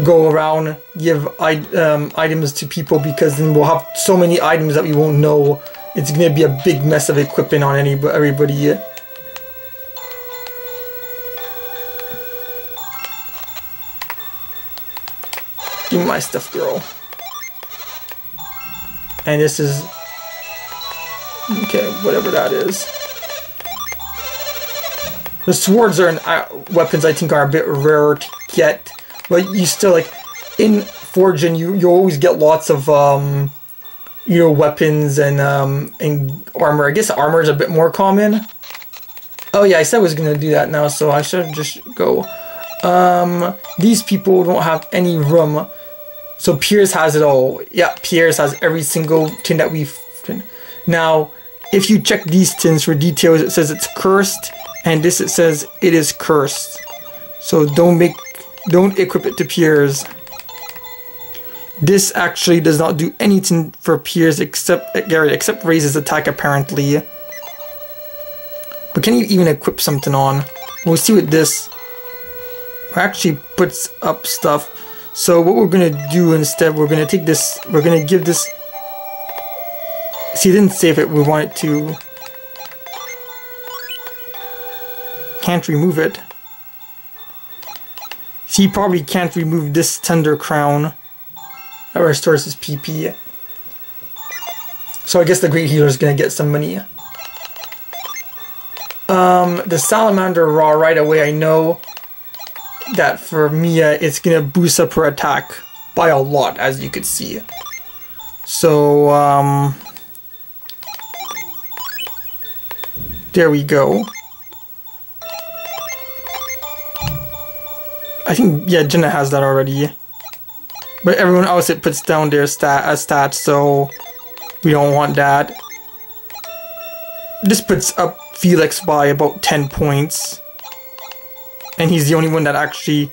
go around, give items to people, because then we'll have so many items that we won't know. It's gonna be a big mess of equipment on everybody. Give me my stuff, girl. And this is... okay, whatever that is. The swords are weapons I think are a bit rare to get. But you still, like, in Forging, you always get lots of, you know, weapons and armor. I guess armor is a bit more common. Oh yeah, I said I was gonna do that now, so I should just go. These people don't have any room. So Piers has it all. Yeah, Piers has every single tin that we've... Now, if you check these tins for details, it says it's cursed, and this it says it is cursed. So don't equip it to Piers. This actually does not do anything for Piers except raise his attack apparently. But can you even equip something on? We'll see what this actually puts up stuff. So what we're gonna do instead, we're gonna take this, we're gonna give this... See, it didn't save it, we want it to... Can't remove it. See, he probably can't remove this Thunder Crown. That restores his PP. So I guess the Great Healer is gonna get some money. The Salamander Raw right away, I know that for Mia, it's gonna boost up her attack by a lot, as you could see. So, there we go. I think, yeah, Jenna has that already. But everyone else, it puts down their stats, so we don't want that. This puts up Felix by about 10 points. And he's the only one that actually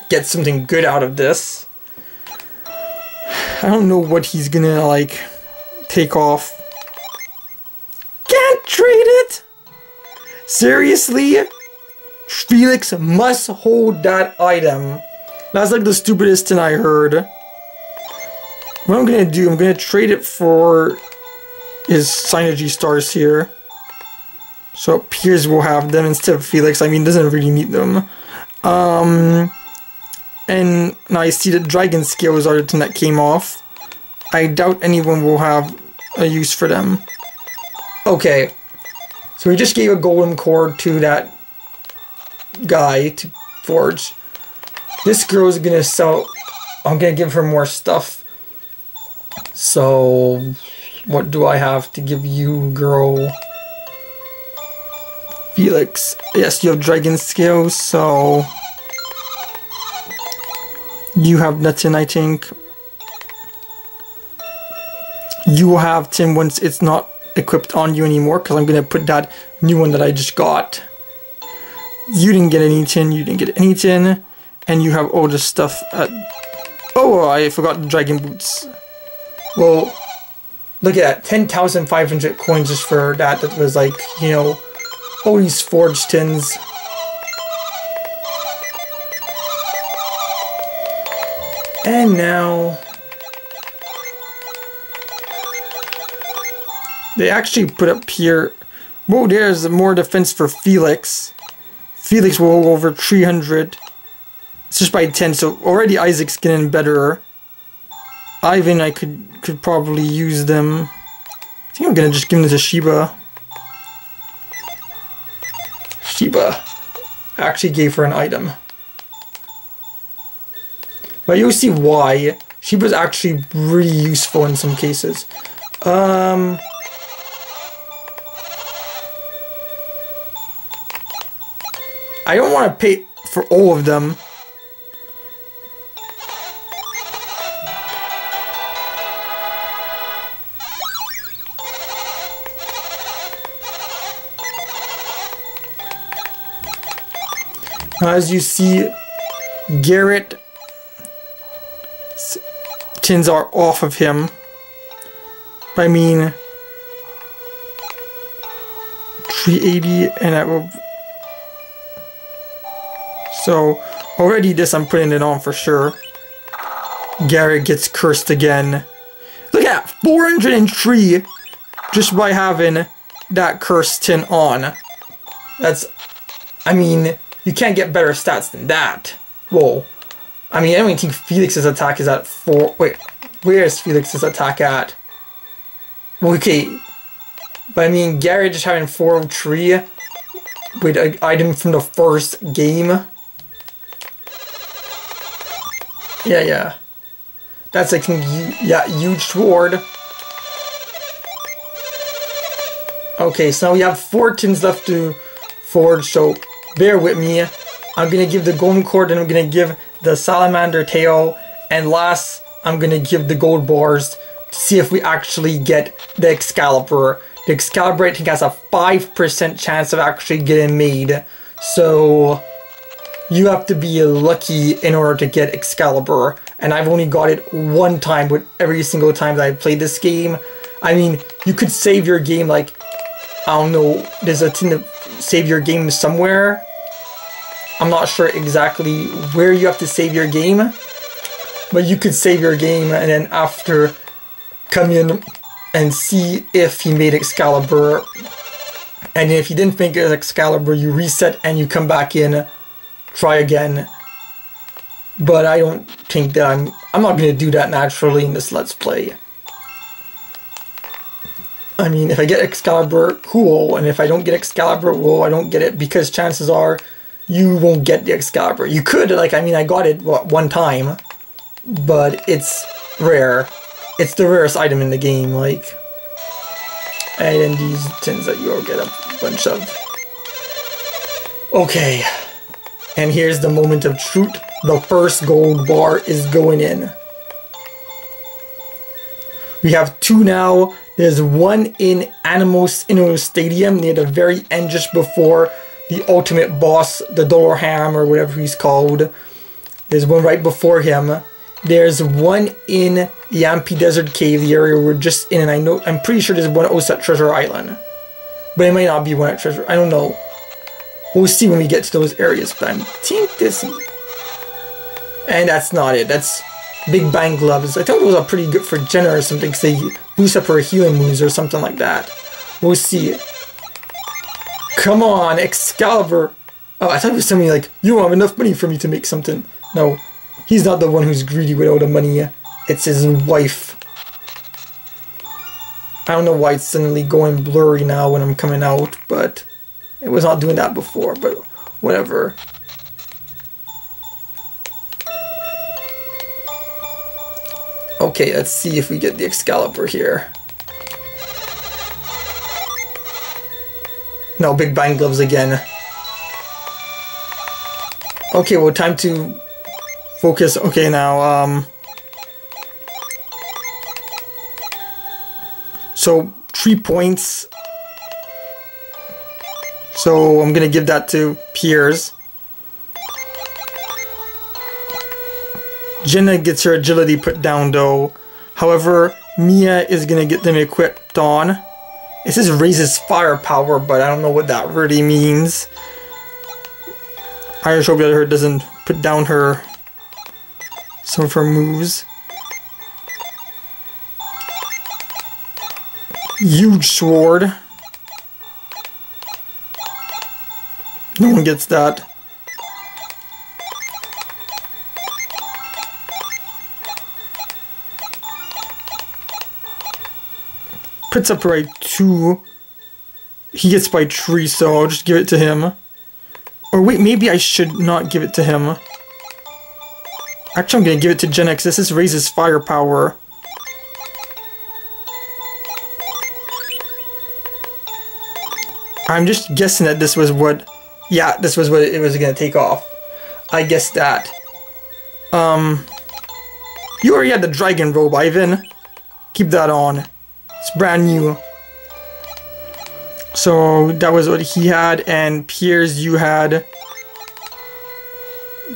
gets something good out of this. I don't know what he's gonna, like, take off. Can't trade it! Seriously? Felix must hold that item. That's like the stupidest thing I heard. What I'm gonna do, I'm gonna trade it for his Synergy Stars here. So Piers will have them instead of Felix. I mean, doesn't really need them. And now I see that Dragon Scales are the thing that came off. I doubt anyone will have a use for them. Okay. So we just gave a golden cord to that guy to forge. This girl is gonna sell... I'm gonna give her more stuff. So... what do I have to give you, girl? Felix. Yes, you have Dragon Scales, so... you have nothing, I think. You will have Tim once it's not equipped on you anymore, because I'm gonna put that new one that I just got. You didn't get anything, you didn't get anything, and you have all this stuff at... oh, I forgot the Dragon Boots. Well, look at that, 10,500 coins just for that. That was like, you know, all these forged tins. And now... they actually put up here... whoa, there's more defense for Felix. Felix will go over 300. It's just by 10, so already Isaac's getting better. Ivan, I could probably use them. I think I'm gonna just give them to Sheba. Sheba. I actually gave her an item. But you'll see why. Sheba's actually really useful in some cases. I don't want to pay for all of them. Now, as you see, Garrett tins are off of him. I mean, 380, and I will... So already this I'm putting it on for sure. Garrett gets cursed again. Look at that, 403 just by having that curse tin on. That's, I mean, you can't get better stats than that. Whoa. I mean, I don't even think Felix's attack is at 4. Wait, where is Felix's attack at? Okay. But I mean, Garrett just having 403 with an item from the first game. Yeah. That's like, yeah, huge sword. Okay, so now we have 4 tins left to forge, so bear with me. I'm going to give the golden cord, and I'm going to give the salamander tail, and last, I'm going to give the gold bars to see if we actually get the Excalibur. The Excalibur, I think, has a 5% chance of actually getting made, so you have to be lucky in order to get Excalibur, and I've only got it one time with every single time that I've played this game. I mean, you could save your game, like, I don't know, there's a tin to save your game somewhere. I'm not sure exactly where you have to save your game, but you could save your game and then after come in and see if he made Excalibur. And if you didn't make Excalibur, you reset and you come back in, try again. But I don't think that I'm not going to do that naturally in this Let's Play. I mean, if I get Excalibur, cool, and if I don't get Excalibur, well, I don't get it, because chances are you won't get the Excalibur. You could, like, I mean, I got it, what, one time, but it's rare. It's the rarest item in the game, like, and then these tins that you'll get a bunch of. Okay, and here's the moment of truth. The first gold bar is going in. We have 2 now. There's one in Animos Inno Stadium near the very end, just before the ultimate boss, the Dorham or whatever he's called. There's one right before him. There's one in Yampi Desert Cave, the area we're just in, and I'm pretty sure there's one also at Treasure Island. But it might not be one at Treasure, I don't know. We'll see when we get to those areas, but I think this... And that's not it, that's Big Bang Gloves. I thought those are pretty good for Jenna or something, because they boost up her healing moves or something like that. We'll see. Come on, Excalibur! Oh, I thought it was something like, you don't have enough money for me to make something. No, he's not the one who's greedy with all the money. It's his wife. I don't know why it's suddenly going blurry now when I'm coming out, but it was not doing that before, but whatever. Okay, let's see if we get the Excalibur here. No, Big Bang Gloves again. Okay, well, time to focus. Okay, now, so 3 points. So I'm gonna give that to Piers. Jenna gets her agility put down though. However, Mia is gonna get them equipped on. It says raises firepower, but I don't know what that really means. I just hope that her doesn't put down her some of her moves. Huge sword. No one gets that. Puts up right 2. He gets by 3, so I'll just give it to him. Or wait, maybe I should not give it to him. Actually, I'm gonna give it to Gen X. This raises firepower. I'm just guessing that this was what... Yeah, this was what it was gonna take off. I guessed that. You already had the dragon robe, Ivan. Keep that on. It's brand new. So that was what he had, and Piers, you had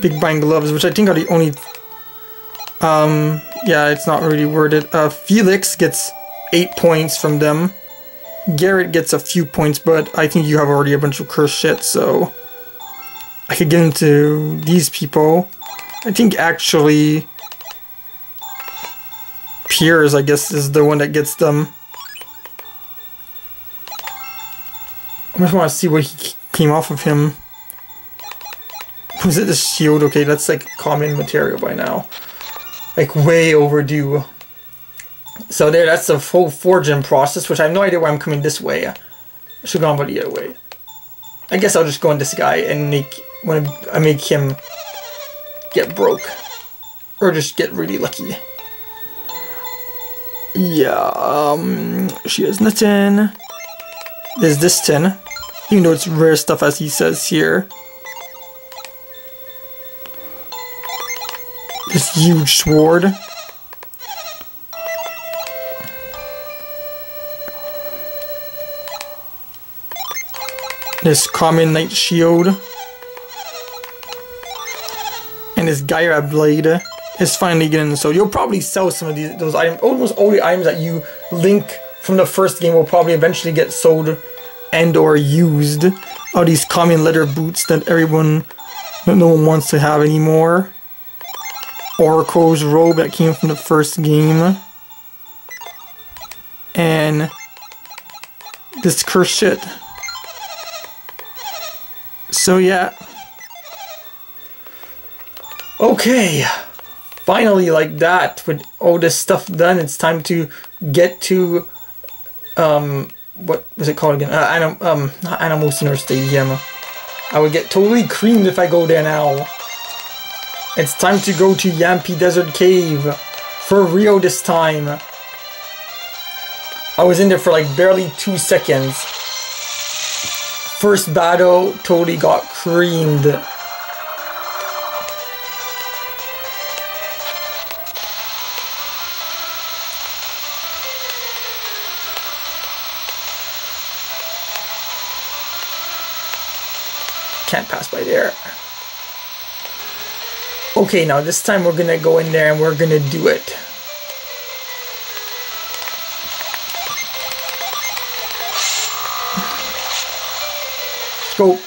Big Bang Gloves, which I think are the only... yeah, it's not really worded. Felix gets 8 points from them. Garrett gets a few points, but I think you have already a bunch of cursed shit, so... I could get into these people. I think actually Piers, I guess, is the one that gets them. I just want to see what he came off of him. Was it the shield? Okay, that's like common material by now. Like way overdue. So there, that's the whole forging process, which I have no idea why I'm coming this way. I should have gone the other way. I guess I'll just go on this guy and make him get broke. Or just get really lucky. Yeah, she has nothing. There's this tin. Even though it's rare stuff as he says here. This huge sword. This common knight shield. And this Gyra blade is finally getting sold. You'll probably sell some of those items. Almost all the items that you link from the first game will probably eventually get sold and or used. All these common leather boots that no one wants to have anymore. Oracle's robe that came from the first game. And this cursed shit. So yeah. Okay. Finally, like that, with all this stuff done, it's time to get to what was it called again? Not Animal Center Stadium. I would get totally creamed if I go there now. It's time to go to Yampi Desert Cave. For real this time. I was in there for like barely 2 seconds. First battle, totally got creamed. Can't pass by there. Okay, now this time we're gonna go in there and we're gonna do it. Go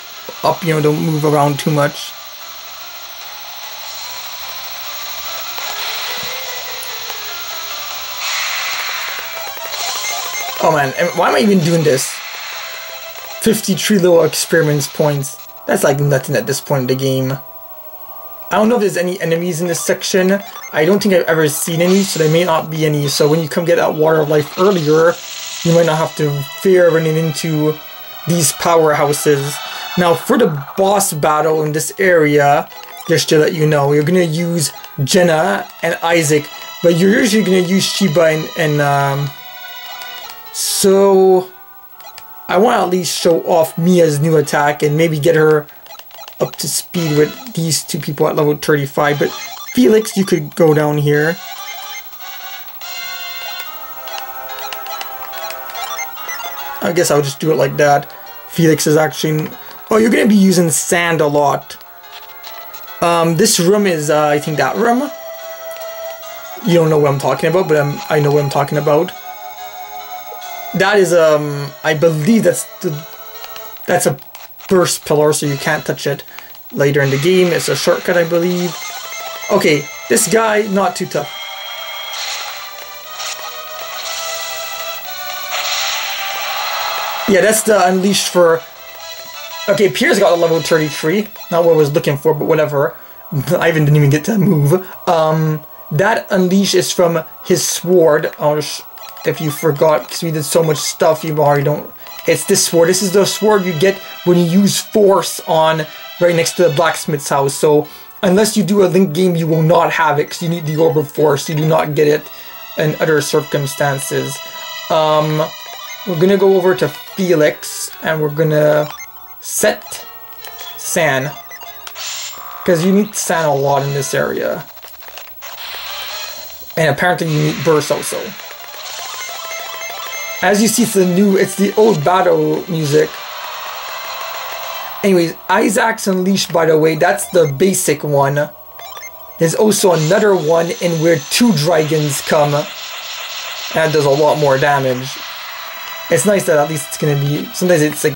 up, don't move around too much. Oh man, why am I even doing this? 53 little experiments points. That's like nothing at this point in the game. I don't know if there's any enemies in this section. I don't think I've ever seen any, so there may not be any. So when you come get that water of life earlier, you might not have to fear running into these powerhouses. Now for the boss battle in this area, just to let you know, you're going to use Jenna and Isaac, but you're usually going to use Sheba and so I want to at least show off Mia's new attack and maybe get her up to speed with these two people at level 35. But Felix, you could go down here. I guess I'll just do it like that. Felix is actually... Oh, you're going to be using sand a lot. This room is, I think, that room. You don't know what I'm talking about, but I know what I'm talking about. That is, I believe that's a burst pillar, so you can't touch it later in the game. It's a shortcut, I believe. Okay, this guy, not too tough. Yeah, that's the unleashed for... Okay, Piers got a level 33. Not what I was looking for, but whatever. Ivan didn't even get to move. That unleash is from his sword. If you forgot, because we did so much stuff, you already don't... It's this sword. This is the sword you get when you use force on right next to the blacksmith's house. So, unless you do a Link game, you will not have it, because you need the Orb of Force. You do not get it in other circumstances. We're gonna go over to Felix, and we're gonna set San. Because you need San a lot in this area. And apparently you need Burst also. As you see, it's the old battle music. Anyways, Isaac's Unleashed, by the way, that's the basic one. There's also another one in where 2 dragons come. And does a lot more damage. It's nice that at least it's gonna be... Sometimes it's like